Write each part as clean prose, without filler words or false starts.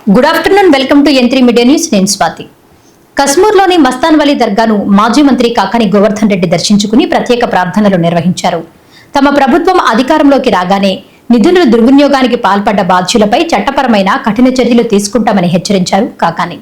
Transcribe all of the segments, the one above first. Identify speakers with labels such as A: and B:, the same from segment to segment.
A: Good afternoon, welcome to N3 media news. నేను స్వాతి. కస్మూర్లోని మస్తాన్ వలీ దర్గాను మాజీ మంత్రి కాకాని గోవర్ధన్ రెడ్డి దర్శించుకుని ప్రత్యేక ప్రార్థనలు నిర్వహించారు. తమ ప్రభుత్వం అధికారంలోకి రాగానే నిధుల దుర్వినియోగానికి పాల్పడ్డ బాధ్యులపై చట్టపరమైన కఠిన చర్యలు తీసుకుంటామని హెచ్చరించారు కాకాని.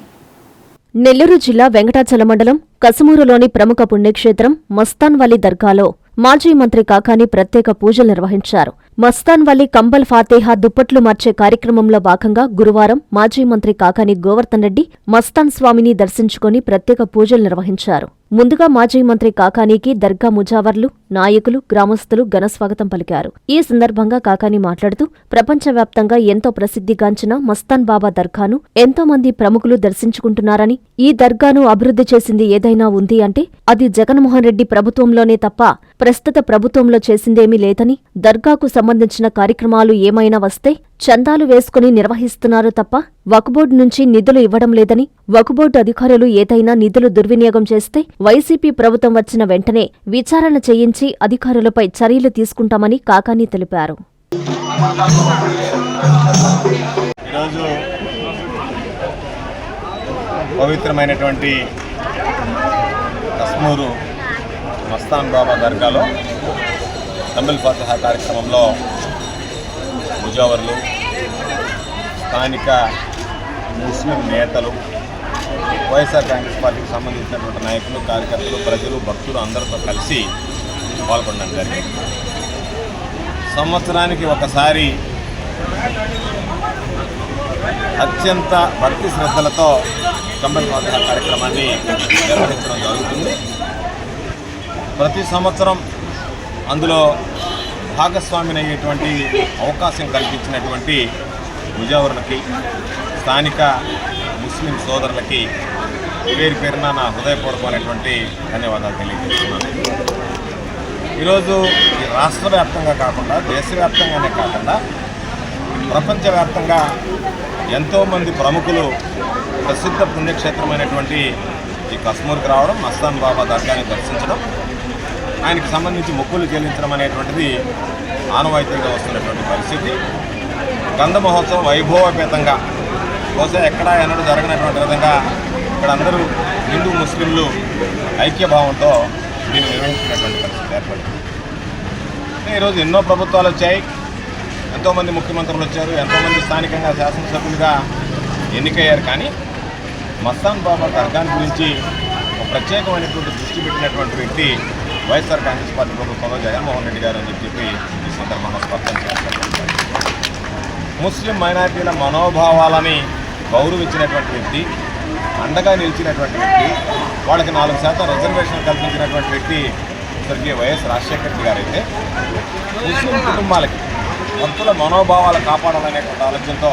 B: నెల్లూరు జిల్లా వెంకటాచల మండలం కసుమూరులోని ప్రముఖ పుణ్యక్షేత్రం మస్తాన్ వలీ దర్గాలో మాజీ మంత్రి కాకాని ప్రత్యేక పూజలు నిర్వహించారు. మస్తాన్ వలీ కంబల్ ఫాతేహా దుప్పట్లు మార్చే కార్యక్రమంలో భాగంగా గురువారం మాజీ మంత్రి కాకాని గోవర్ధన్ రెడ్డి మస్తాన్ స్వామిని దర్శించుకుని ప్రత్యేక పూజలు నిర్వహించారు. ముందుగా మాజీ మంత్రి కాకానీకి దర్గా ముజావర్లు, నాయకులు, గ్రామస్తులు ఘనస్వాగతం పలికారు. ఈ సందర్భంగా కాకాని మాట్లాడుతూ ప్రపంచవ్యాప్తంగా ఎంతో ప్రసిద్ధిగాంచిన మస్తాన్ బాబా దర్గాను ఎంతో మంది ప్రముఖులు దర్శించుకుంటున్నారని, ఈ దర్గాను అభివృద్ధి చేసింది ఏదైనా ఉంది అంటే అది జగన్మోహన్ రెడ్డి ప్రభుత్వంలోనే తప్ప ప్రస్తుత ప్రభుత్వంలో చేసిందేమీ లేదని, దర్గాకు సంబంధించిన కార్యక్రమాలు ఏమైనా వస్తే చందాలు వేసుకుని నిర్వహిస్తున్నారు తప్ప వక్ఫ్ నుంచి నిధులు ఇవ్వడం లేదని, వక్ఫ్ అధికారులు ఏదైనా నిధులు దుర్వినియోగం చేస్తే వైసీపీ ప్రభుత్వం వచ్చిన వెంటనే విచారణ చేయించి అధికారులపై చర్యలు తీసుకుంటామని కాకాని తెలిపారు.
C: పవిత్రమైనటువంటి కస్మూరు మస్తాన్ బాబా దర్గాలో కంబల్ ఫాతేహా కార్యక్రమంలో ముజావర్లు, స్థానిక ముస్లిం నేతలు, వైఎస్ఆర్ కాంగ్రెస్ పార్టీకి సంబంధించినటువంటి నాయకులు, కార్యకర్తలు, ప్రజలు, భక్తులు అందరితో కలిసి పాల్గొనడం జరిగింది. సంవత్సరానికి ఒకసారి అత్యంత భక్తి శ్రద్ధలతో కంబల్ ఫాతేహా కార్యక్రమాన్ని నిర్వహించడం జరుగుతుంది. ప్రతి సంవత్సరం అందులో భాగస్వామినయ్యేటువంటి అవకాశం కల్పించినటువంటి ముజావర్లకి, స్థానిక ముస్లిం సోదరులకి పేరు పేరున నా హృదయపూర్వకమైనటువంటి ధన్యవాదాలు తెలియజేస్తున్నాను. ఈరోజు ఈ రాష్ట్ర వ్యాప్తంగా కాకుండా, దేశవ్యాప్తంగానే కాకుండా ప్రపంచవ్యాప్తంగా ఎంతోమంది ప్రముఖులు ప్రసిద్ధ పుణ్యక్షేత్రమైనటువంటి ఈ కస్మూర్కి రావడం, మస్తాన్ బాబా దర్గాని దర్శించడం, ఆయనకి సంబంధించి మొక్కులు చెల్లించడం అనేటువంటిది ఆనవాయితీగా వస్తున్నటువంటి పరిస్థితి. గంధ మహోత్సవం వైభవపేతంగా బహుశా ఎక్కడా ఎన్నడూ జరగనటువంటి విధంగా ఇక్కడ అందరూ హిందూ ముస్లింలు ఐక్యభావంతో దీన్ని నిర్వహించినటువంటి పరిస్థితి ఏర్పడింది. ఈరోజు ఎన్నో ప్రభుత్వాలు వచ్చాయి, ఎంతోమంది ముఖ్యమంత్రులు వచ్చారు, ఎంతోమంది స్థానికంగా శాసనసభ్యులుగా ఎన్నికయ్యారు. కానీ మస్తాన్ బాబా దర్గాని గురించి ఒక ప్రత్యేకమైనటువంటి దృష్టి పెట్టినటువంటి వ్యక్తి వైఎస్ఆర్ కాంగ్రెస్ పార్టీ ప్రభుత్వంలో జగన్మోహన్ రెడ్డి గారు అని చెప్పి ఈ సందర్భంగా స్పష్టం చేస్తారు. ముస్లిం మైనారిటీల మనోభావాలని గౌరవించినటువంటి వ్యక్తి, అండగా నిలిచినటువంటి వ్యక్తి, వాళ్ళకి 4% రిజర్వేషన్ కల్పించినటువంటి వ్యక్తి స్వర్గీయ వైఎస్ రాజశేఖర రెడ్డి గారు అయితే ముస్లిం కుటుంబాలకి భక్తుల మనోభావాలు కాపాడాలనేటువంటి ఆలోచనతో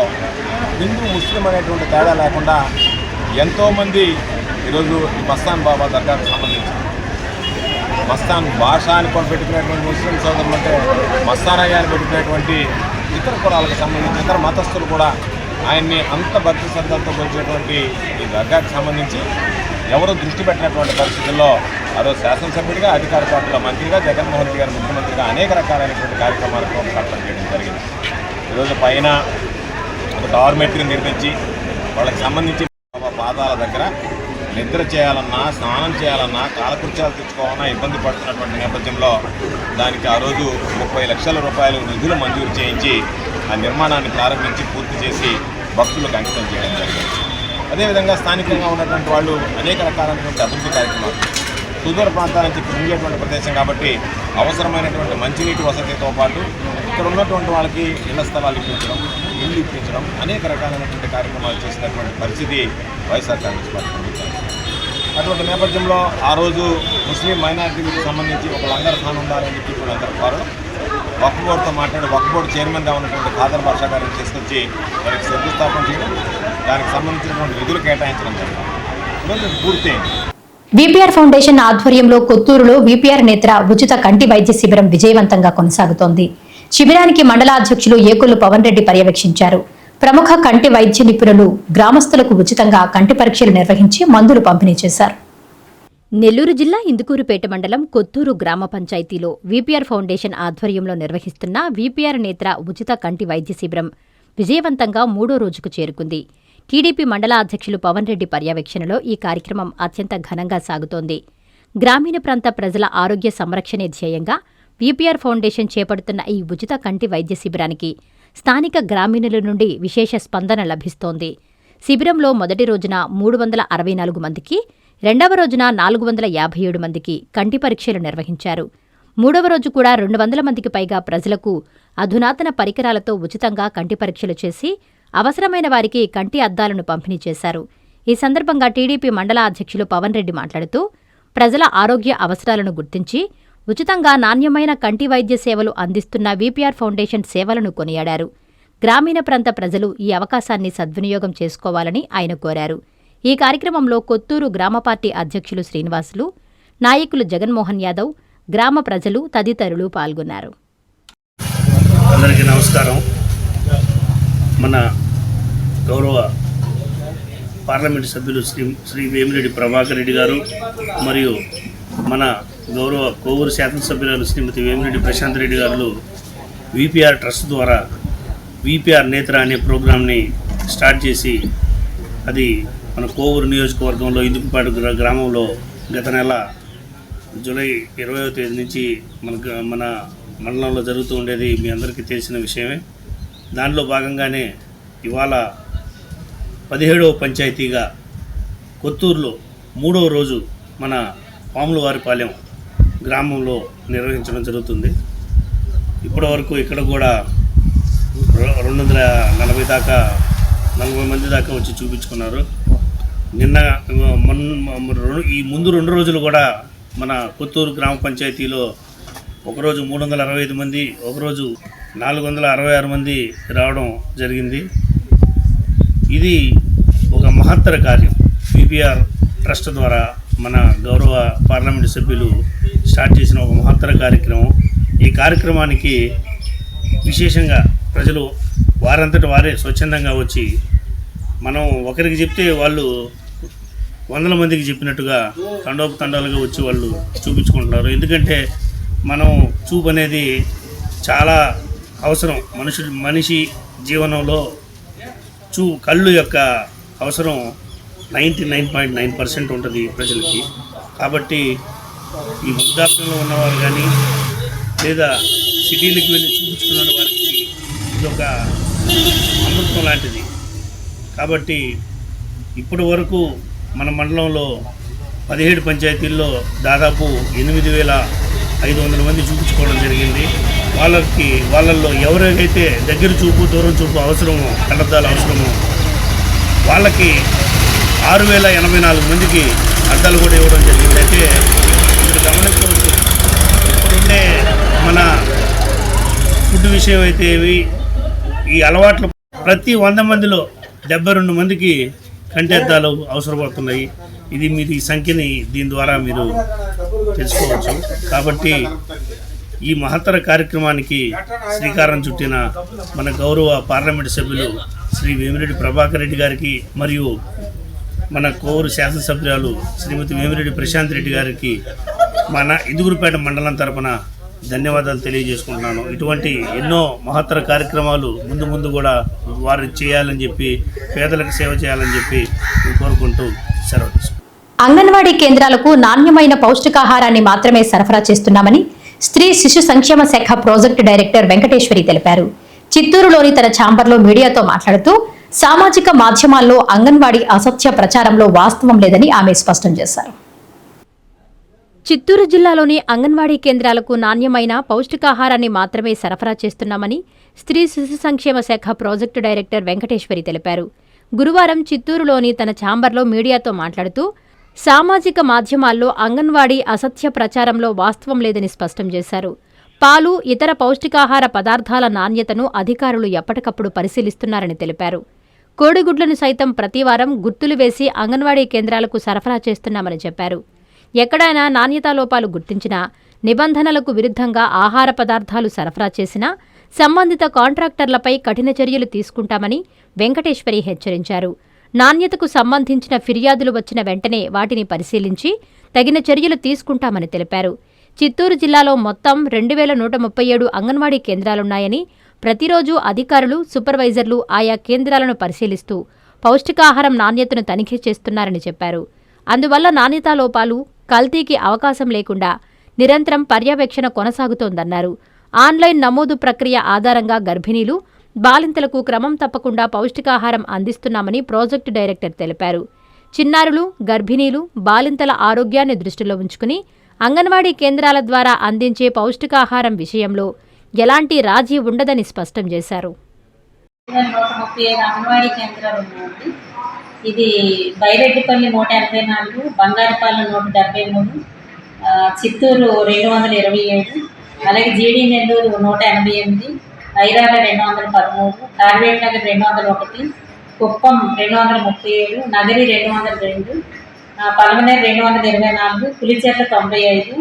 C: హిందూ ముస్లిం అనేటువంటి తేడా లేకుండా ఎంతోమంది ఈరోజు ఈ మస్తాన్ బాబా దర్గాకు సంబంధించి మస్తాన్ భాష అని పెట్టుకునేటువంటి ముస్లిం సోదరులు అంటే మస్తానయ్య అని పెట్టుకునేటువంటి ఇతర కులాలకు సంబంధించి ఇతర మతస్థులు కూడా ఆయన్ని అంత భక్తి శ్రద్ధలతో కొలిచేటువంటి ఈ దర్గాకు సంబంధించి ఎవరు దృష్టి పెట్టినటువంటి పరిస్థితుల్లో అదొక శాసనసభ్యుడిగా, అధికార పార్టీలో మంత్రిగా, జగన్మోహన్ రెడ్డి గారి ముఖ్యమంత్రిగా అనేక రకాలైనటువంటి కార్యక్రమాలకు కట్టడం చేయడం జరిగింది. ఈరోజు పైన ఒక డార్మెటరీ నిర్మించి వాళ్ళకి సంబంధించి పాదాల దగ్గర నిద్ర చేయాలన్నా, స్నానం చేయాలన్నా, కాలకృత్యాలు తెచ్చుకోవాలన్నా ఇబ్బంది పడుతున్నటువంటి నేపథ్యంలో దానికి ఆ రోజు 30 లక్షల రూపాయలు నిధులు మంజూరు చేయించి ఆ నిర్మాణాన్ని ప్రారంభించి పూర్తి చేసి భక్తులకు అంకితం చేయడం జరిగింది. అదేవిధంగా స్థానికంగా ఉన్నటువంటి వాళ్ళు అనేక రకాలైనటువంటి అభివృద్ధి కార్యక్రమాలు, సుదూర ప్రాంతాల నుంచి పొంగేటువంటి ప్రదేశం కాబట్టి అవసరమైనటువంటి మంచినీటి వసతితో పాటు ఇక్కడ ఉన్నటువంటి వాళ్ళకి ఇళ్ల స్థలాలు ఇప్పించడం, ఇల్లు ఇప్పించడం, అనేక రకాలైనటువంటి కార్యక్రమాలు చేసినటువంటి పరిస్థితి వైఎస్ఆర్ కాంగ్రెస్ పార్టీ ప్రభుత్వం. అటువంటి నేపథ్యంలో ఆ రోజు ముస్లిం మైనారిటీలకు సంబంధించి ఒక లంగర్ ఖాన్ ఉండాలని చెప్పి వీళ్ళందరూ కోరడం, వక్ఫ్ బోర్డుతో మాట్లాడి వక్ఫ్ బోర్డు చైర్మన్గా ఉన్నటువంటి ఖాదర్ బాషా గారిని తీసుకొచ్చి వారికి శంకుస్థాపన చేయడం, దానికి సంబంధించినటువంటి నిధులు కేటాయించడం జరిగింది. ఈరోజు పూర్తయింది.
A: విపిఆర్ ఫౌండేషన్ ఆధ్వర్యంలో కొత్తూరులో విపిఆర్ నేత్ర ఉచిత కంటి వైద్య శిబిరం విజయవంతంగా కొనసాగుతోంది. శిబిరానికి మండల అధ్యక్షులు ఏకొల్లు పవన్ రెడ్డి పర్యవేక్షించారు. ప్రముఖ కంటి వైద్య నిపుణులు గ్రామస్తులకు ఉచితంగా కంటి పరీక్షలు నిర్వహించి మందులు పంపిణీ చేశారు.
B: నెల్లూరు జిల్లా ఇందుకూరుపేట మండలం కొత్తూరు గ్రామ పంచాయతీలో విపిఆర్ ఫౌండేషన్ ఆధ్వర్యంలో నిర్వహిస్తున్న విపిఆర్ నేత్ర ఉచిత కంటి వైద్య శిబిరం విజయవంతంగా 3వ రోజుకు చేరుకుంది.
A: టీడీపీ మండల అధ్యక్షులు పవన్ రెడ్డి పర్యవేక్షణలో ఈ కార్యక్రమం అత్యంత ఘనంగా సాగుతోంది. గ్రామీణ ప్రాంత ప్రజల ఆరోగ్య సంరక్షణే ధ్యేయంగా వీపీఆర్ ఫౌండేషన్ చేపడుతున్న ఈ ఉచిత కంటి వైద్య శిబిరానికి స్థానిక గ్రామీణుల నుండి విశేష స్పందన లభిస్తోంది. శిబిరంలో మొదటి రోజున 364 మందికి, రెండవ రోజున 457 మందికి కంటి పరీక్షలు నిర్వహించారు. మూడవ రోజు కూడా 200 మందికి పైగా ప్రజలకు అధునాతన పరికరాలతో ఉచితంగా కంటి పరీక్షలు చేసి అవసరమైన వారికి కంటి అద్దాలను పంపిణీ చేశారు. ఈ సందర్భంగా టీడీపీ మండల అధ్యక్షులు పవన్ రెడ్డి మాట్లాడుతూ ప్రజల ఆరోగ్య అవసరాలను గుర్తించి ఉచితంగా నాణ్యమైన కంటి వైద్య సేవలు అందిస్తున్న వీపీఆర్ ఫౌండేషన్ సేవలను కొనియాడారు. గ్రామీణ ప్రాంత ప్రజలు ఈ అవకాశాన్ని సద్వినియోగం చేసుకోవాలని ఆయన కోరారు. ఈ కార్యక్రమంలో కొత్తూరు గ్రామ పార్టీ అధ్యక్షులు శ్రీనివాసులు, నాయకులు జగన్మోహన్ యాదవ్, గ్రామ ప్రజలు తదితరులు పాల్గొన్నారు.
D: అందరికీ నమస్కారం. మన గౌరవ పార్లమెంటు సభ్యులు శ్రీ వేమిరెడ్డి ప్రభాకర్ రెడ్డి గారు మరియు మన గౌరవ కోవూరు శాసనసభ్యురాలు శ్రీమతి వేమిరెడ్డి ప్రశాంత్ రెడ్డి గారు వీపీఆర్ ట్రస్ట్ ద్వారా వీపీఆర్ నేత్ర అనే ప్రోగ్రామ్ని స్టార్ట్ చేసి అది మన కోవూరు నియోజకవర్గంలో ఇందుకుపాడు గ్రామంలో గత నెల జూలై 20వ తేదీ నుంచి మన మండలంలో జరుగుతూ ఉండేది మీ అందరికీ తెలిసిన విషయమే. దానిలో భాగంగానే ఇవాళ 17వ పంచాయతీగా కొత్తూరులో 3వ రోజు మన పాములవారిపాలెం గ్రామంలో నిర్వహించడం జరుగుతుంది. ఇప్పటివరకు ఇక్కడ కూడా 240 మంది దాకా వచ్చి చూపించుకున్నారు. నిన్న ఈ ముందు 2 రోజులు కూడా మన కొత్తూరు గ్రామ పంచాయతీలో ఒకరోజు 365 మంది, ఒకరోజు 466 మంది రావడం జరిగింది. ఇది ఒక మహత్తర కార్యం. వీపీఆర్ ట్రస్ట్ ద్వారా మన గౌరవ పార్లమెంటు సభ్యులు స్టార్ట్ చేసిన ఒక మహత్తర కార్యక్రమం. ఈ కార్యక్రమానికి విశేషంగా ప్రజలు వారంతటి వారే స్వచ్ఛందంగా వచ్చి మనం ఒకరికి చెప్తే వాళ్ళు 100 మందికి చెప్పినట్టుగా తండోపతండాలుగా వచ్చి వాళ్ళు చూపించుకుంటున్నారు. ఎందుకంటే మనం చూపు అనేది చాలా అవసరం. మనిషి జీవనంలో కళ్ళు యొక్క అవసరం 99.9% ఉంటుంది ప్రజలకి. కాబట్టి ఈ వృద్ధాప్యంలో ఉన్నవారు కానీ లేదా సిటీలకు వెళ్ళి చూపించుకున్న వారికి ఇది ఒక అమృతం లాంటిది. కాబట్టి ఇప్పటి వరకు మన మండలంలో 17 పంచాయతీల్లో దాదాపు 8,500 మంది చూపించుకోవడం జరిగింది. వాళ్ళల్లో ఎవరికైతే దగ్గర చూపు, దూరం చూపు అవసరమో, కళ్ళద్దాలు అవసరమో వాళ్ళకి 6,084 మందికి అద్దాలు కూడా ఇవ్వడం జరిగింది. అయితే మీరు గమనించవచ్చు, ఇప్పుడుండే మన ఫుడ్ విషయం అయితే ఈ అలవాట్లు ప్రతి 100 మందిలో 72 మందికి కంటి అద్దాలు అవసరపడుతున్నాయి. ఇది మీరు ఈ సంఖ్యని దీని ద్వారా మీరు తెలుసుకోవచ్చు. కాబట్టి ఈ మహత్తర కార్యక్రమానికి శ్రీకారం చుట్టిన మన గౌరవ పార్లమెంటు సభ్యులు శ్రీ వేమిరెడ్డి ప్రభాకర్ రెడ్డి గారికి మరియు మన కోవూరు శాసనసభ్యురాలు శ్రీమతి వేమిరెడ్డి ప్రశాంత్ రెడ్డి గారికి మన ఇందుగురుపేట మండలం తరపున ధన్యవాదాలు తెలియజేసుకుంటున్నాను. ఇటువంటి ఎన్నో మహత్తర కార్యక్రమాలు ముందు కూడా వారు చేయాలని చెప్పి, పేదలకు సేవ చేయాలని చెప్పి కోరుకుంటూ సెలవు తీసుకుంటాను.
A: అంగన్వాడీ కేంద్రాలకు నాణ్యమైన పౌష్టికాహారాన్ని మాత్రమే సరఫరా చేస్తున్నామని స్త్రీ శిశు సంక్షేమ శాఖ ప్రాజెక్టు డైరెక్టర్ వెంకటేశ్వరి తెలిపారు. చిత్తూరులోని తన ఛాంబర్లో మీడియాతో మాట్లాడుతూ సామాజిక మాధ్యమాల్లో అంగన్వాడీ అసత్య ప్రచారంలో వాస్తవం లేదని ఆమె స్పష్టం చేశారు. చిత్తూరు జిల్లాలోని అంగన్వాడీ కేంద్రాలకు నాణ్యమైన పౌష్టికాహారాన్ని మాత్రమే సరఫరా చేస్తున్నామని స్త్రీ శిశు సంక్షేమ శాఖ ప్రాజెక్టు డైరెక్టర్ వెంకటేశ్వరి తెలిపారు. గురువారం చిత్తూరులోని తన ఛాంబర్లో మీడియాతో మాట్లాడుతూ సామాజిక మాధ్యమాల్లో అంగన్వాడీ అసత్య ప్రచారంలో వాస్తవం లేదని స్పష్టం చేశారు. పాలు, ఇతర పౌష్టికాహార పదార్థాల నాణ్యతను అధికారులు ఎప్పటికప్పుడు పరిశీలిస్తున్నారని తెలిపారు. కోడిగుడ్లను సైతం ప్రతివారం గుర్తులు వేసి అంగన్వాడీ కేంద్రాలకు సరఫరా చేస్తున్నామని చెప్పారు. ఎక్కడైనా నాణ్యతా లోపాలు గుర్తించినా, నిబంధనలకు విరుద్ధంగా ఆహార పదార్థాలు సరఫరా చేసినా సంబంధిత కాంట్రాక్టర్లపై కఠిన చర్యలు తీసుకుంటామని వెంకటేశ్వరి హెచ్చరించారు. నాణ్యతకు సంబంధించిన ఫిర్యాదులు వచ్చిన వెంటనే వాటిని పరిశీలించి తగిన చర్యలు తీసుకుంటామని తెలిపారు. చిత్తూరు జిల్లాలో మొత్తం 2,137 అంగన్వాడీ కేంద్రాలున్నాయని, ప్రతిరోజు అధికారులు, సూపర్వైజర్లు ఆయా కేంద్రాలను పరిశీలిస్తూ పౌష్టికాహారం నాణ్యతను తనిఖీ చేస్తున్నారని చెప్పారు. అందువల్ల నాణ్యతా లోపాలు, కల్తీకి అవకాశం లేకుండా నిరంతరం పర్యవేక్షణ కొనసాగుతోందన్నారు. ఆన్లైన్ నమోదు ప్రక్రియ ఆధారంగా గర్భిణీలు, బాలింతలకు క్రమం తప్పకుండా పౌష్టికాహారం అందిస్తున్నామని ప్రాజెక్టు డైరెక్టర్ తెలిపారు. చిన్నారులు, గర్భిణీలు, బాలింతల ఆరోగ్యాన్ని దృష్టిలో ఉంచుకుని అంగన్వాడీ కేంద్రాల ద్వారా అందించే పౌష్టికాహారం విషయంలో ఎలాంటి రాజీ ఉండదని స్పష్టం చేశారు.
E: 135 అంగన్వాడీ కేంద్రాలు ఉన్నాయండి. ఇది బైరెడ్డిపల్లి 184, బంగారుపాలెం 173, చిత్తూరు 227, అలాగే జీడి నెల్లూరు 188, ఐరాల 213, కార్వేట్ నగర్ 201, కుప్పం 237, నగరి 202, పలమనేరు 224, పులిచెర్ల 95,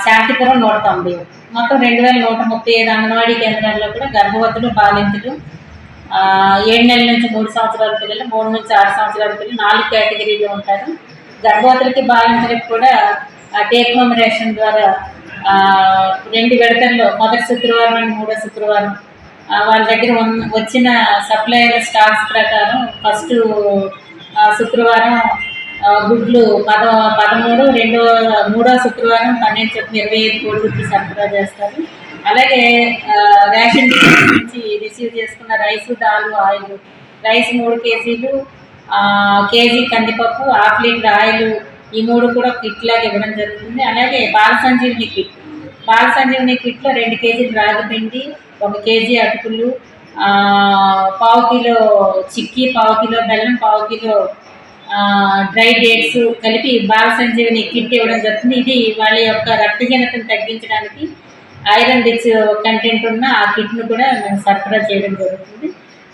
E: శాంతిపురం 190. మొత్తం 2135 అంగన్వాడీ కేంద్రాల్లో కూడా గర్భవతులు, బాలింతలు, 7 నెలల నుంచి 3 సంవత్సరాల పిల్లలు, 3 నుంచి 6 సంవత్సరాల పిల్లలు 4 కేటగిరీలు ఉంటారు. గర్భవతులకి, బాలింతలకి కూడా టేక్ హోమ్ రేషన్ ద్వారా 2 విడతల్లో మొదటి శుక్రవారం అండ్ 3వ శుక్రవారం వాళ్ళ దగ్గర వచ్చిన సప్లైయర్ స్టాక్స్ ప్రకారం ఫస్ట్ శుక్రవారం గుడ్లు 13, 3వ శుక్రవారం 12 చొప్పున 25 కోడిగుడ్లు సరఫరా చేస్తారు. అలాగే రేషన్ నుంచి రిసీవ్ చేసుకున్న రైసు, దాలు, ఆయిల్, రైస్ 3 కేజీలు, కేజీ కందిపప్పు, 1/2 లీటర్ ఆయిల్, ఈ 3 కూడా కిట్ లాగా ఇవ్వడం జరుగుతుంది. అలాగే బాల సంజీవిని కిట్లో 2 కేజీలు రాగి పిండి, 1 కేజీ అటుకులు, 1/2 కిలో చిక్కీ, 1/2 కిలో బెల్లం, 1/2 కిలో డ్రై డేట్స్ కలిపి బాల సంజీవిని కిట్ ఇవ్వడం జరుగుతుంది. ఇది వాళ్ళ యొక్క రక్తహీనతను తగ్గించడానికి ఐరన్ రిచ్ కంటెంట్ ఉన్న ఆ కిట్ను కూడా మేము సరఫరా చేయడం జరుగుతుంది.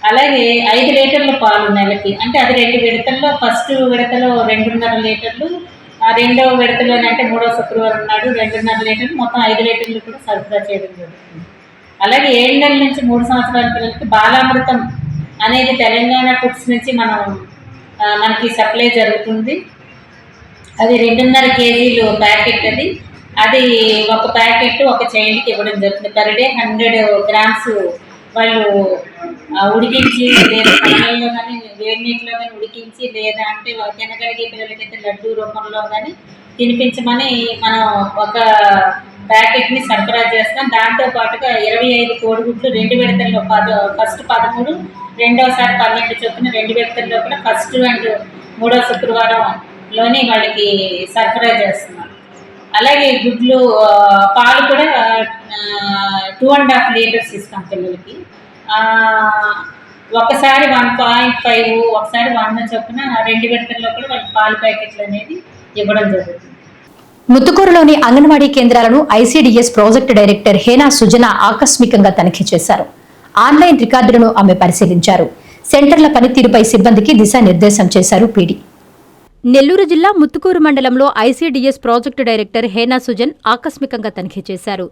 E: అలాగే 5 లీటర్ల పాలు నెలకి, అంటే అది 2 విడతల్లో, ఫస్ట్ విడతలో 2.5 లీటర్లు, రెండవ విడతలోనంటే 3వ శుక్రవారం నాడు 2.5 లీటర్లు, మొత్తం 5 లీటర్లు కూడా సరఫరా చేయడం జరుగుతుంది. అలాగే 7 నెలల నుంచి 3 సంవత్సరాల పిల్లలకి బాలామృతం అనేది తెలంగాణ ఫుడ్స్ నుంచి మనకి సప్లై జరుగుతుంది. అది 2.5 కేజీలు ప్యాకెట్. అది ఒక ప్యాకెట్ ఒక చైల్డ్కి ఇవ్వడం జరుగుతుంది. పర్ డే 100 గ్రామ్స్ వాళ్ళు ఉడికించి, లేదా పాలల్లో కానీ వేడి నీటిలో కానీ ఉడికించి, లేదా అంటే తినగలిగే పిల్లలకైతే లడ్డూ రూపంలో కానీ తినిపించమని మనం ఒక ప్యాకెట్ని సరఫరా చేస్తాం. దాంతోపాటుగా 25 కోడిగుడ్లు 2 విడతల్లో, ఫస్ట్ 13, రెండోసారి 12 చొప్పున 2 విడతల్లో కూడా ఫస్ట్ అండ్ 3వ శుక్రవారంలోని వాళ్ళకి సరఫరా చేస్తున్నాం. అలాగే గుడ్లు, పాలు కూడా 2.5 లీటర్స్ ఇస్తాం పిల్లలకి. ఒకసారి 1.5, ఒకసారి 1 చొప్పున 2 విడతల్లో కూడా వాళ్ళకి పాలు ప్యాకెట్లు అనేది ఇవ్వడం జరుగుతుంది.
A: ముత్తుకూరులోని అంగన్వాడీ కేంద్రాలను ఐసీడీఎస్ ప్రాజెక్టు డైరెక్టర్ హేనా సుజన ఆకస్మికంగా తనిఖీ చేశారు. ఆన్లైన్ రికార్డులను ఆమె పరిశీలించారు. సెంటర్ల పనితీరుపై సిబ్బందికి దిశానిర్దేశం చేశారు పీడీ. నెల్లూరు జిల్లా ముత్తుకూరు మండలంలో ఐసీడీఎస్ ప్రాజెక్టు డైరెక్టర్ హేనా సుజన్ ఆకస్మికంగా తనిఖీ చేశారు.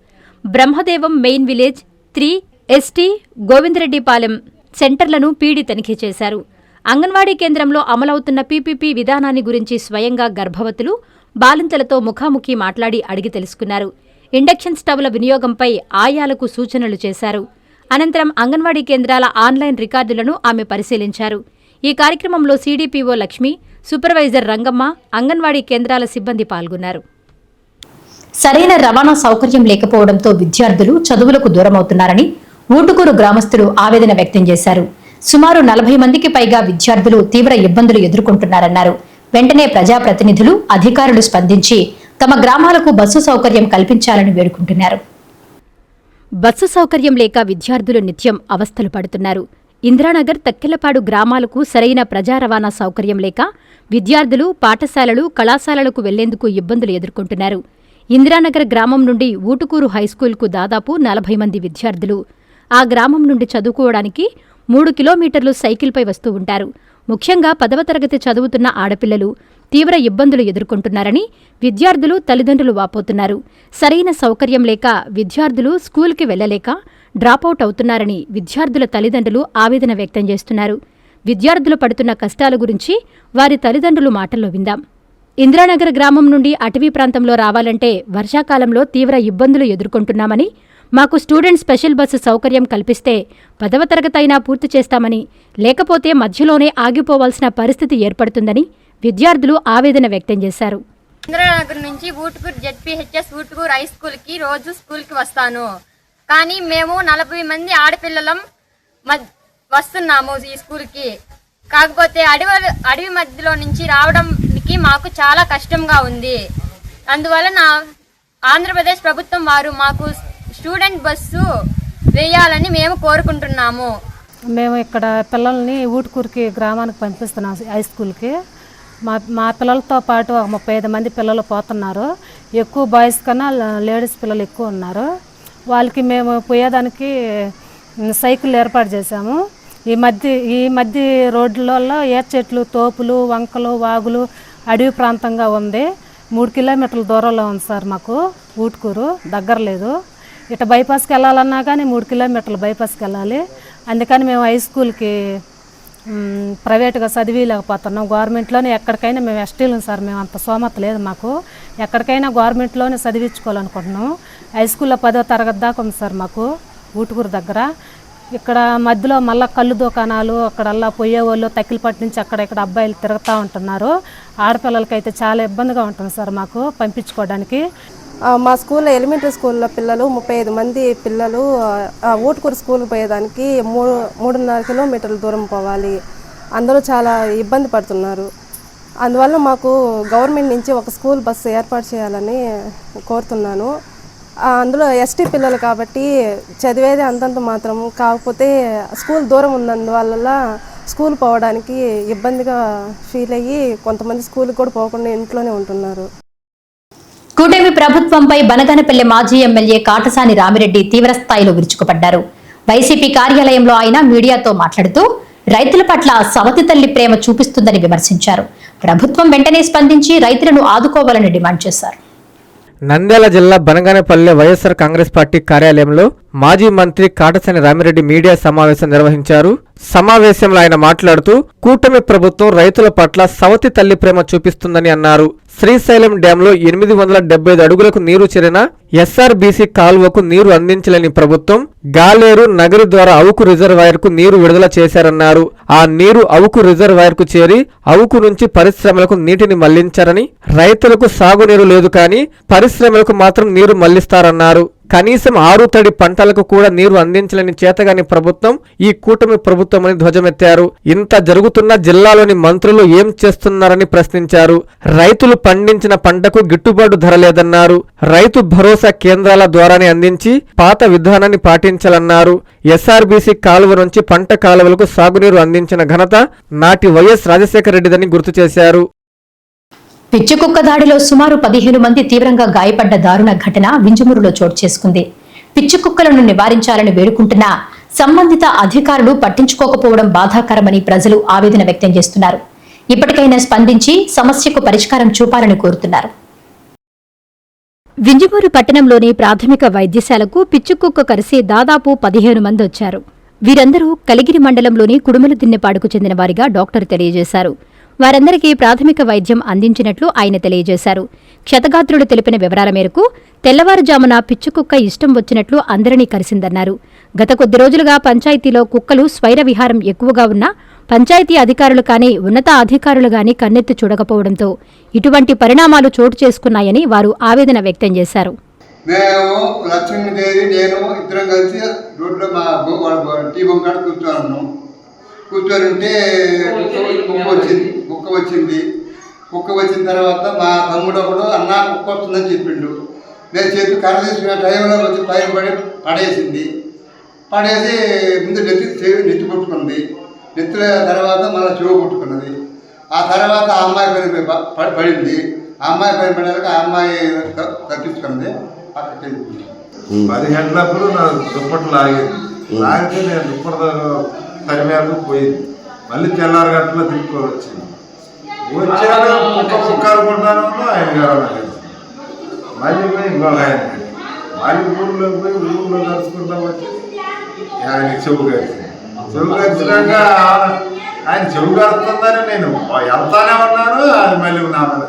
A: Brahmadevam main village 3 ST గోవిందరెడ్డిపాలెం సెంటర్లను PD తనిఖీ చేశారు. అంగన్వాడీ కేంద్రంలో అమలవుతున్న పీపీపీ విధానాన్ని గురించి స్వయంగా గర్భవతులు, బాలింతలతో ముఖాముఖి మాట్లాడి అడిగి తెలుసుకున్నారు. ఇండక్షన్ స్టవ్ల వినియోగంపై ఆయాలకు సూచనలు చేశారు. అనంతరం అంగన్వాడీ కేంద్రాల ఆన్లైన్ రికార్డులను ఆమె పరిశీలించారు. ఈ కార్యక్రమంలో సీడీపీఓ లక్ష్మి, సూపర్వైజర్ రంగమ్మ, అంగన్వాడీ కేంద్రాల సిబ్బంది పాల్గొన్నారు. సరైన రవాణా సౌకర్యం లేకపోవడంతో విద్యార్థులు చదువులకు దూరమవుతున్నారని ఊటుకూరు గ్రామస్తులు ఆవేదన వ్యక్తం చేశారు. సుమారు 40 మందికి పైగా విద్యార్థులు తీవ్ర ఇబ్బందులు ఎదుర్కొంటున్నారన్నారు. వెంటనే ప్రజాప్రతినిధులు, అధికారులు స్పందించి తమ గ్రామాలకు బస్సు సౌకర్యం కల్పించాలని వేడుకుంటున్నారు. బస్సు సౌకర్యం లేక విద్యార్థులు నిత్యం అవస్థలు పడుతున్నారు. ఇంద్రానగర్, తక్కెలపాడు గ్రామాలకు సరైన ప్రజా రవాణా సౌకర్యం లేక విద్యార్థులు పాఠశాలలు, కళాశాలలకు వెళ్లేందుకు ఇబ్బందులు ఎదుర్కొంటున్నారు. ఇంద్రానగర్ గ్రామం నుండి ఊటుకూరు హైస్కూల్కు దాదాపు 40 మంది విద్యార్థులు ఆ గ్రామం నుండి చదువుకోవడానికి 3 కిలోమీటర్లు సైకిల్పై వస్తూ ఉంటారు. ముఖ్యంగా 10వ తరగతి చదువుతున్న ఆడపిల్లలు తీవ్ర ఇబ్బందులు ఎదుర్కొంటున్నారని విద్యార్థులు, తల్లిదండ్రులు వాపోతున్నారు. సరైన సౌకర్యం లేక విద్యార్థులు స్కూల్కి వెళ్లలేక డ్రాపౌట్ అవుతున్నారని విద్యార్థుల తల్లిదండ్రులు ఆవేదన వ్యక్తం చేస్తున్నారు. విద్యార్థులు పడుతున్న కష్టాల గురించి వారి తల్లిదండ్రులు మాటల్లో విందాం. ఇంద్రానగర్ గ్రామం నుండి అటవీ ప్రాంతంలో రావాలంటే వర్షాకాలంలో తీవ్ర ఇబ్బందులు ఎదుర్కొంటున్నామని, మాకు స్టూడెంట్ స్పెషల్ బస్సు సౌకర్యం కల్పిస్తే 10వ తరగతి అయినా పూర్తి చేస్తామని, లేకపోతే మధ్యలోనే ఆగిపోవాల్సిన పరిస్థితి ఏర్పడుతుందని విద్యార్థులు ఆవేదన వ్యక్తం చేశారు.
F: ఇంద్రనగర్ నుంచి ఊటుకూరు జెడ్పీహెచ్ఎస్ ఊటుకూరు హై స్కూల్కి రోజు స్కూల్కి వస్తాను. కానీ మేము 40 మంది ఆడపిల్లలం వస్తున్నాము ఈ స్కూల్కి. కాకపోతే అడవి మధ్యలో నుంచి రావడానికి మాకు చాలా కష్టంగా ఉంది. అందువలన ఆంధ్రప్రదేశ్ ప్రభుత్వం వారు మాకు స్టూడెంట్ బస్సు వేయాలని మేము కోరుకుంటున్నాము.
G: మేము ఇక్కడ పిల్లల్ని ఊటుకూరుకి గ్రామానికి పంపిస్తున్నాం హై స్కూల్కి. మా పిల్లలతో పాటు 35 మంది పిల్లలు పోతున్నారు. ఎక్కువ బాయ్స్ కన్నా లేడీస్ పిల్లలు ఎక్కువ ఉన్నారు. వాళ్ళకి మేము పోయేదానికి సైకిల్ ఏర్పాటు చేశాము. ఈ మధ్య రోడ్లలో ఏ చెట్లు, తోపులు, వంకలు, వాగులు, అడవి ప్రాంతంగా ఉంది. 3 కిలోమీటర్ల దూరంలో ఉంది సార్. మాకు ఊటుకూరు దగ్గర లేదు. ఇట బైపాస్కి వెళ్ళాలన్నా కానీ 3 కిలోమీటర్లు బైపాస్కి వెళ్ళాలి. అందుకని మేము హై స్కూల్కి ప్రైవేట్గా చదివిలేకపోతున్నాం. గవర్నమెంట్లోనే ఎక్కడికైనా మేము ఎస్టీలం సార్. మేము అంత స్తోమత లేదు మాకు. ఎక్కడికైనా గవర్నమెంట్లోనే చదివించుకోవాలనుకుంటున్నాం. హై స్కూల్లో 10వ తరగతి దాకా ఉంది సార్ మాకు ఊటుకూరు దగ్గర. ఇక్కడ మధ్యలో మళ్ళీ కళ్ళు దుకాణాలు, అక్కడల్లా పోయేవాళ్ళు తక్కిలపట్టు నుంచి అక్కడ ఇక్కడ అబ్బాయిలు తిరుగుతూ ఉంటున్నారు. ఆడపిల్లలకైతే చాలా ఇబ్బందిగా ఉంటుంది సార్ మాకు పంపించుకోవడానికి.
H: మా స్కూల్లో ఎలిమెంటరీ స్కూల్లో పిల్లలు 35 మంది పిల్లలు ఊటుకూరు స్కూల్కి పోయేదానికి 3.5 కిలోమీటర్ల దూరం పోవాలి. అందరూ చాలా ఇబ్బంది పడుతున్నారు. అందువల్ల మాకు గవర్నమెంట్ నుంచి ఒక స్కూల్ బస్సు ఏర్పాటు చేయాలని కోరుతున్నాను. అందులో ఎస్టీ పిల్లలు కాబట్టి చదివేది అంతంత మాత్రం. కాకపోతే స్కూల్ దూరం ఉన్నందువల్ల స్కూల్ పోవడానికి ఇబ్బందిగా ఫీల్ అయ్యి కొంతమంది స్కూల్కి కూడా పోకుండా ఇంట్లోనే ఉంటున్నారు.
A: కూటమి ప్రభుత్వంపై బనగానపల్లె మాజీ ఎమ్మెల్యే కాటసాని రామిరెడ్డి తీవ్రస్థాయిలో విరుచుకుపడ్డారు. వైసీపీ కార్యాలయంలో ఆయన మీడియాతో మాట్లాడుతూ రైతుల పట్ల సవతి తల్లి ప్రేమ చూపిస్తుందని విమర్శించారు. ప్రభుత్వం వెంటనే స్పందించి రైతులను ఆదుకోవాలని డిమాండ్ చేశారు.
I: నంద్యాల జిల్లా బనగానపల్లె వైఎస్ఆర్ కాంగ్రెస్ పార్టీ కార్యాలయంలో మాజీ మంత్రి కాటసాని రామిరెడ్డి మీడియా సమావేశం నిర్వహించారు. సమావేశంలో ఆయన మాట్లాడుతూ కూటమి ప్రభుత్వం రైతుల పట్ల సవతి తల్లి ప్రేమ చూపిస్తుందని అన్నారు. శ్రీశైలం డ్యాంలో 875 అడుగులకు నీరు చేరిన ఎస్ఆర్బీసీ కాలువకు నీరు అందించలేని ప్రభుత్వం గాలేరు నగరి ద్వారా అవుకు రిజర్వాయర్ కు నీరు విడుదల చేశారన్నారు. ఆ నీరు అవుకు రిజర్వాయర్ కు చేరి అవుకు నుంచి పరిశ్రమలకు నీటిని మళ్లించారని, రైతులకు సాగునీరు లేదు కానీ పరిశ్రమలకు మాత్రం నీరు మళ్లిస్తారన్నారు. కనీసం 6 తడి పంటలకు కూడా నీరు అందించలేని చేతగాని ప్రభుత్వం ఈ కూటమి ప్రభుత్వమని ధ్వజమెత్తారు. ఇంత జరుగుతున్న జిల్లాలోని మంత్రులు ఏం చేస్తున్నారని ప్రశ్నించారు. రైతులు పండించిన పంటకు గిట్టుబాటు ధర లేదన్నారు. రైతు భరోసా కేంద్రాల ద్వారానే అందించి పాత విధానాన్ని పాటించాలన్నారు. ఎస్ఆర్బీసీ కాలువ నుంచి పంట కాలువలకు సాగునీరు అందించిన ఘనత నాటి వైఎస్ రాజశేఖర రెడ్డిదని గుర్తు చేశారు.
A: పిచ్చికుక్క దాడిలో సుమారు 15 మంది తీవ్రంగా గాయపడ్డ దారుణ ఘటన వింజమూరులో చోటు చేసుకుంది. పిచ్చికుక్కలను నివారించాలని వేడుకుంటున్నా సంబంధిత అధికారులు పట్టించుకోకపోవడం బాధాకరమని ప్రజలు ఆవేదన వ్యక్తం చేస్తున్నారు. ఇప్పటికైనా స్పందించి సమస్యకు పరిష్కారం చూపాలని కోరుతున్నారు. వింజమూరు పట్టణంలోని ప్రాథమిక వైద్యశాలకు పిచ్చికుక్క కరిసి దాదాపు 15 మంది వచ్చారు. వీరందరూ కలిగిరి మండలంలోని కుడుమలదిన్నెపాడుకు చెందిన వారిగా డాక్టర్ తెలియజేశారు. వారందరికీ ప్రాథమిక వైద్యం అందించినట్లు ఆయన తెలియజేశారు. క్షతగాత్రుడు తెలిపిన వివరాల మేరకు తెల్లవారుజామున పిచ్చుకుక్క ఇష్టం వచ్చినట్లు అందరినీ కరిసిందన్నారు. గత కొద్ది రోజులుగా పంచాయతీలో కుక్కలు స్వైర విహారం ఎక్కువగా ఉన్నా పంచాయతీ అధికారులు కానీ ఉన్నత అధికారులు గాని కన్నెత్తి చూడకపోవడంతో ఇటువంటి పరిణామాలు చోటు చేసుకున్నాయని వారు ఆవేదన వ్యక్తం చేశారు.
J: మేము లక్ష్మీదేవి నేను ఇద్దరం కలిసి రోడ్లో మా టీ బొంకాడ కూర్చొని ఉంటే కుక్క వచ్చిన తర్వాత మా తమ్ముడు ఒకడు అన్న కుక్క వస్తుందని చెప్పిండు. నేను చెప్పి కర్ర తీసుకున్న టైంలో వచ్చి టైం పడేసి ముందు నెత్తి పుట్టుకుంది. నెత్తిన తర్వాత మళ్ళీ చెవు పుట్టుకున్నది. ఆ తర్వాత ఆ అమ్మాయి పైన పడింది. ఆ అమ్మాయి పైన పడేలాక ఆ అమ్మాయి తప్పించుకుంది. అక్కడికి వెళ్ళిపోయింది.
C: 10 గంటలప్పుడు నా దుప్పట్లు లాగితే నేను దుప్పటి తరిమేరకు పోయింది. మళ్ళీ తెల్లారి గంటలో తిప్పుకొని వచ్చింది. వచ్చాక కుక్క అనుకుంటాను ఆయన కావాలి. మళ్ళీ పోయి ఇంకొక ఆయన మళ్ళీ ఊళ్ళో పోయి ఊళ్ళో కలుసుకుంటా వచ్చి ఆయన చెవు కరిచినాక ఆయన చెవు కడుతుందని నేను వెళ్తానే ఉన్నాను. అది మళ్ళీ నా మీద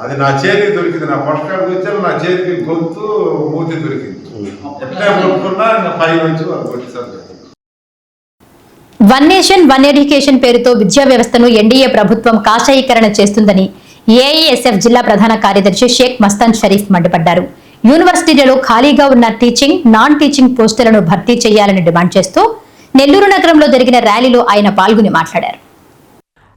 C: అది నా చేతికి దొరికింది. నా పొట్టకాడికి వచ్చాను. నా చేతికి గొంతు మూతి దొరికింది.
K: ఎట్లా కొట్టుకున్నా ఇంకా 5 నుంచి వాళ్ళు కొట్టేసారు.
A: వన్ నేషన్ వన్ ఎడ్యుకేషన్ పేరుతో విద్యా వ్యవస్థను ఎన్డీఏ ప్రభుత్వం కాషాయీకరణ చేస్తుందని ఏఐఎస్ఎఫ్ జిల్లా ప్రధాన కార్యదర్శి షేక్ మస్తాన్ షరీఫ్ మండిపడ్డారు. యూనివర్సిటీలలో ఖాళీగా ఉన్న టీచింగ్, నాన్ టీచింగ్ పోస్టులను భర్తీ చేయాలని డిమాండ్ చేస్తూ నెల్లూరు నగరంలో జరిగిన ర్యాలీలో ఆయన పాల్గొని మాట్లాడారు.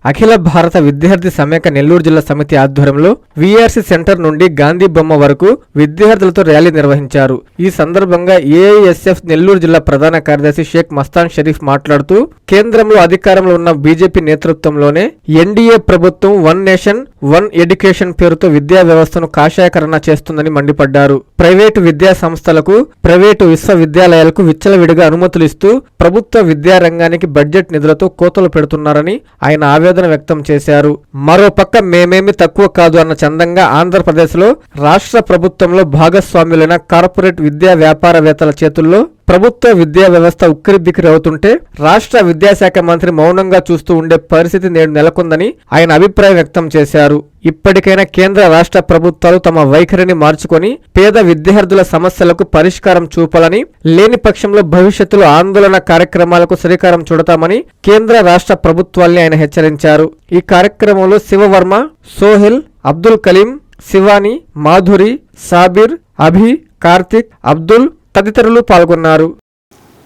I: అఖిల భారత విద్యార్థి సమైక్య నెల్లూరు జిల్లా సమితి ఆధ్వర్యంలో వీఆర్సీ సెంటర్ నుండి గాంధీ బొమ్మ వరకు విద్యార్థులతో ర్యాలీ నిర్వహించారు. ఈ సందర్భంగా ఏఐఎస్ఎఫ్ నెల్లూరు జిల్లా ప్రధాన కార్యదర్శి షేక్ మస్తాన్ షరీఫ్ మాట్లాడుతూ కేంద్రంలో అధికారంలో ఉన్న బీజేపీ నేతృత్వంలోనే ఎన్డీఏ ప్రభుత్వం వన్ నేషన్ వన్ ఎడ్యుకేషన్ పేరుతో విద్యా వ్యవస్థను కాషాయకరణ చేస్తుందని మండిపడ్డారు. ప్రైవేటు విద్యా సంస్థలకు, ప్రైవేటు విశ్వవిద్యాలయాలకు విచ్చలవిడిగా అనుమతులు ఇస్తూ ప్రభుత్వ విద్యా రంగానికి బడ్జెట్ నిధులతో కోతలు పెడుతున్నారని ఆయన ఆవేదన వ్యక్తం చేశారు. మరోపక్క మేమేమి తక్కువ కాదు అన్న చందంగా ఆంధ్రప్రదేశ్లో రాష్ట్ర ప్రభుత్వంలో భాగస్వాములైన కార్పొరేట్ విద్యా వ్యాపారవేత్తల చేతుల్లో ప్రభుత్వ విద్యా వ్యవస్థ ఉక్కిరిబిక్కిరి అవుతుంటే రాష్ట్ర విద్యాశాఖ మంత్రి మౌనంగా చూస్తూ ఉండే పరిస్థితి నేడు నెలకొందని ఆయన అభిప్రాయం వ్యక్తం చేశారు. ఇప్పటికైనా కేంద్ర రాష్ట్ర ప్రభుత్వాలు తమ వైఖరిని మార్చుకొని పేద విద్యార్థుల సమస్యలకు పరిష్కారం చూపాలని, లేని పక్షంలో భవిష్యత్తులో ఆందోళన కార్యక్రమాలకు శ్రీకారం చుడతామని కేంద్ర రాష్ట్ర ప్రభుత్వాల్ని ఆయన హెచ్చరించారు. ఈ కార్యక్రమంలో శివవర్మ, సోహెల్, అబ్దుల్ కలీం, శివాని, మాధురి, సాబిర్, అభి, కార్తిక్, అబ్దుల్ తదితరులు పాల్గొన్నారు.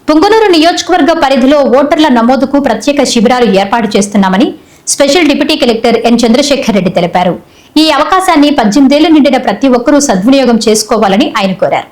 A: పుంగనూరు నియోజకవర్గ పరిధిలో ఓటర్ల నమోదుకు ప్రత్యేక శిబిరాలు ఏర్పాటు చేస్తున్నామని special deputy collector N Chandrasekhar Reddy తెలిపారు. ఈ అవకాశాన్ని 18 ఏళ్లు నిండిన ప్రతి ఒక్కరూ సద్వినియోగం చేసుకోవాలని ఆయన కోరారు.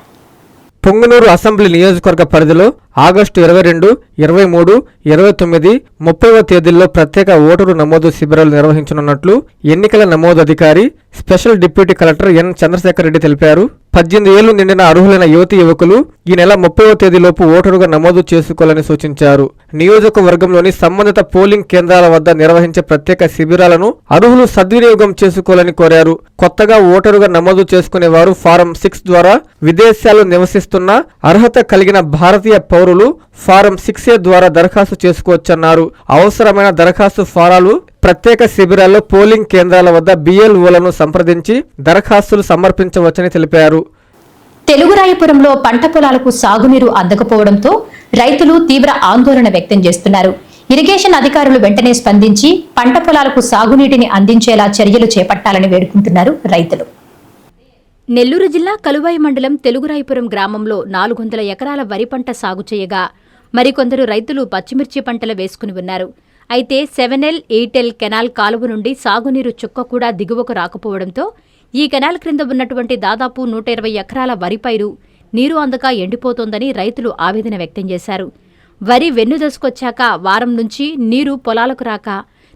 I: పుంగనూరు అసెంబ్లీ నియోజకవర్గ పరిధిలో ఆగస్టు 22, 23, 29, 30వ తేదీల్లో ప్రత్యేక ఓటరు నమోదు శిబిరాలు నిర్వహించనున్నట్లు ఎన్నికల నమోదు అధికారి special deputy collector N Chandrasekhar Reddy తెలిపారు. 18 ఏళ్లు నిండిన అర్హులైన యువతీ యువకులు ఈ నెల 30వ తేదీలోపు ఓటరుగా నమోదు చేసుకోవాలని సూచించారు. నియోజకవర్గంలోని సంబంధిత పోలింగ్ కేంద్రాల వద్ద నిర్వహించే ప్రత్యేక శిబిరాలను అర్హులు సద్వినియోగం చేసుకోవాలని కోరారు. కొత్తగా ఓటరుగా నమోదు చేసుకునే వారు ఫారం 6 ద్వారా విదేశాల్లో నివసిస్తున్న అర్హత కలిగిన భారతీయ పౌరులు ఫారం 6A ద్వారా దరఖాస్తు చేసుకోవచ్చన్నారు. అవసరమైన దరఖాస్తు ఫారాలు ప్రత్యేక శిబిరాల్లో పోలింగ్ కేంద్రాల వద్ద BLOలను సంప్రదించి దరఖాస్తులు సమర్పించవచ్చని తెలిపారు.
A: తెలుగురాయపురంలో పంట పొలాలకు సాగునీరు అందకపోవడంతో రైతులు తీవ్ర ఆందోళన వ్యక్తం చేస్తున్నారు. ఇరిగేషన్ అధికారులు వెంటనే స్పందించి పంట పొలాలకు సాగునీటిని అందించేలా చర్యలు చేపట్టాలని వేడుకుంటున్నారు రైతులు.
B: నెల్లూరు జిల్లా కలువాయి మండలం తెలుగురాయపురం గ్రామంలో 400 ఎకరాల వరి పంట సాగు చేయగా మరికొందరు రైతులు పచ్చిమిర్చి పంటలు వేసుకుని ఉన్నారు. అయితే 7L, 8L కెనాల్ కాలువ నుండి సాగునీరు చుక్క కూడా దిగువకు రాకపోవడంతో ఈ కెనాల్ క్రింద ఉన్నటువంటి దాదాపు 120 ఎకరాల వరి పైరు నీరు అందక ఎండిపోతోందని రైతులు ఆవేదన వ్యక్తం చేశారు. వరి వెన్నుదసుకొచ్చాక వారం నుంచి నీరు పొలాలకు రాక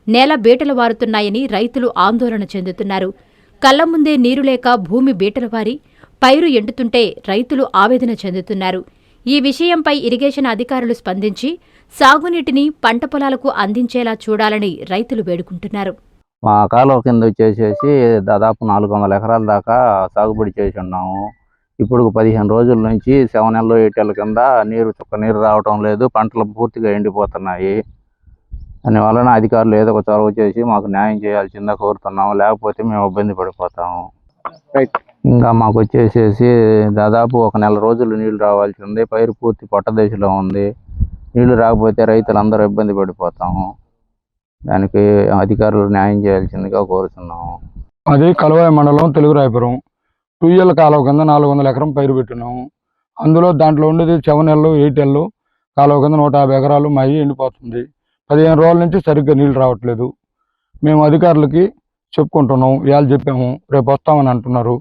B: నేల బీటలు వారుతున్నాయని రైతులు ఆందోళన చెందుతున్నారు. కళ్ల ముందే నీరు లేక భూమి బీటలు వారి పైరు ఎండుతుంటే రైతులు ఆవేదన చెందుతున్నారు. ఈ విషయంపై ఇరిగేషన్ అధికారులు స్పందించి సాగునీటిని పంట పొలాలకు అందించేలా చూడాలని రైతులు వేడుకుంటున్నారు.
L: మా కాలువ కింద వచ్చేసేసి దాదాపు 400 ఎకరాల దాకా సాగుబడి చేసి ఉన్నాము. ఇప్పుడు 15 రోజుల నుంచి 7L, 8L కింద చుక్క నీరు రావటం లేదు. పంటలు పూర్తిగా ఎండిపోతున్నాయి. దానివలన అధికారులు ఏదో ఒక చొరవ చేసి మాకు న్యాయం చేయాల్సిందా కోరుతున్నాము. లేకపోతే మేము ఇబ్బంది పడిపోతాము. ఇంకా మాకు వచ్చేసేసి దాదాపు 1 నెల రోజులు నీళ్లు రావాల్సింది. పైరు పూర్తి పొట్ట దశలో ఉంది. నీళ్లు రాకపోతే రైతులందరూ ఇబ్బంది పడిపోతాము. దానికి అధికారులు న్యాయం చేయాల్సిందిగా కోరుతున్నాము.
M: అది కలువాయి మండలం తెలుగురాయపురం 2L కాలువ కింద 400 ఎకరం పైరు పెట్టినాము. అందులో దాంట్లో ఉండేది 7L, 8L కాలువ కింద 150 ఎకరాలు మై ఎండిపోతుంది. 15 రోజుల నుంచి సరిగ్గా నీళ్ళు రావట్లేదు. మేము అధికారులకి చెప్పుకుంటున్నాం, ఇవాళ చెప్పాము, రేపు వస్తామని అంటున్నారు.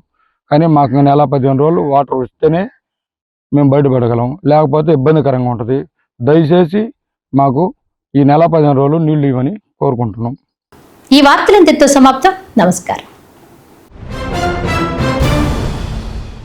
M: కానీ మాకు నెల 15 రోజులు వాటర్ వస్తేనే మేము బయటపడగలం, లేకపోతే ఇబ్బందికరంగా ఉంటుంది. దయచేసి మాకు ఈ నెల 15 రోజులు నీళ్లు ఇవ్వని కోరుకుంటున్నాం.
A: ఈ వార్తలు ఇంతటితో సమాప్తం. నమస్కారం.